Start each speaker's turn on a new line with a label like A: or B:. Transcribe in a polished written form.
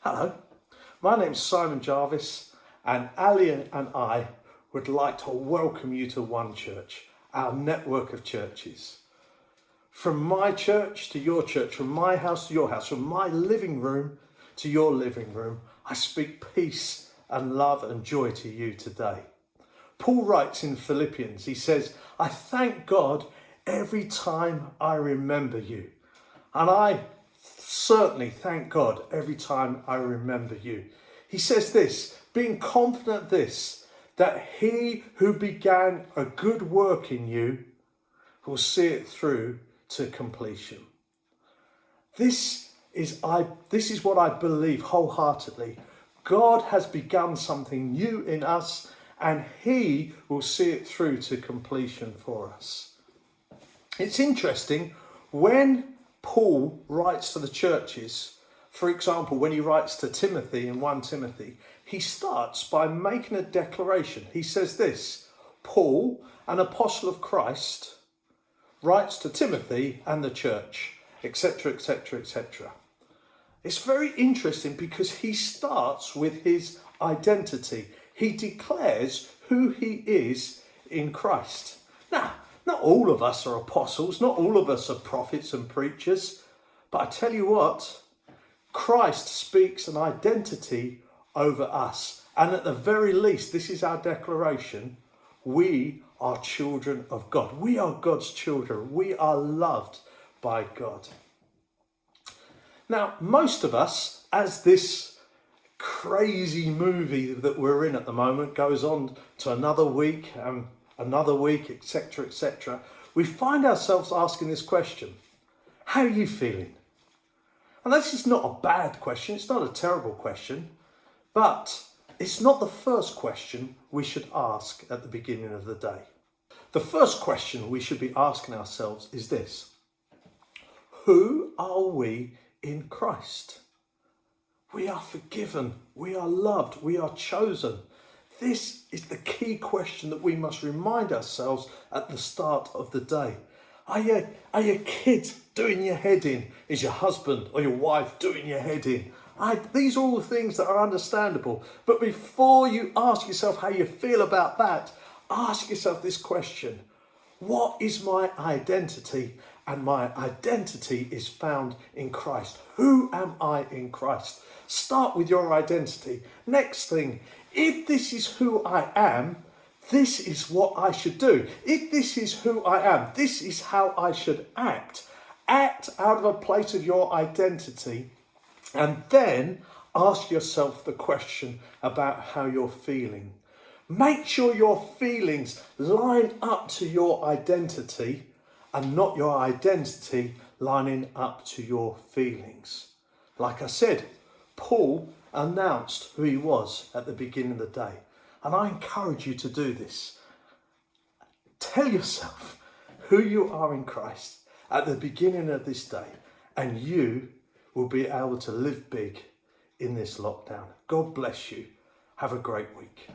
A: Hello, my name's Simon Jarvis, and Ali and I would like to welcome you to One Church, our network of churches. From my church to your church, from my house to your house, from my living room to your living room, I speak peace and love and joy to you today. Paul writes in Philippians, he says, I thank God every time I remember you. And I certainly thank God every time I remember you. He says this, being confident this, that he who began a good work in you will see it through to completion. This is what I believe wholeheartedly. God has begun something new in us, and he will see it through to completion for us. It's interesting when Paul writes to the churches, for example, when he writes to Timothy in 1 Timothy, he starts by making a declaration. He says this, Paul, an apostle of Christ, writes to Timothy and the church, etc., etc., etc. It's very interesting because he starts with his identity. He declares who he is in Christ. Now, not all of us are apostles, not all of us are prophets and preachers, but I tell you what, Christ speaks an identity over us. And at the very least, this is our declaration, we are children of God. We are God's children. We are loved by God. Now, most of us, as this crazy movie that we're in at the moment goes on to another week, etc., etc., we find ourselves asking this question, how are you feeling? And this is not a bad question, it's not a terrible question, but it's not the first question we should ask at the beginning of the day. The first question we should be asking ourselves is this, who are we in Christ? We are forgiven, we are loved, we are chosen. This is the key question that we must remind ourselves at the start of the day. Are your kids doing your head in? Is your husband or your wife doing your head in? These are all things that are understandable. But before you ask yourself how you feel about that, ask yourself this question. What is my identity? And my identity is found in Christ. Who am I in Christ? Start with your identity. Next thing, if this is who I am, this is what I should do. If this is who I am, this is how I should act. Act out of a place of your identity, and then ask yourself the question about how you're feeling. Make sure your feelings line up to your identity and not your identity lining up to your feelings. Like I said, Paul announced who he was at the beginning of the day. And I encourage you to do this. Tell yourself who you are in Christ at the beginning of this day, and you will be able to live big in this lockdown. God bless you. Have a great week.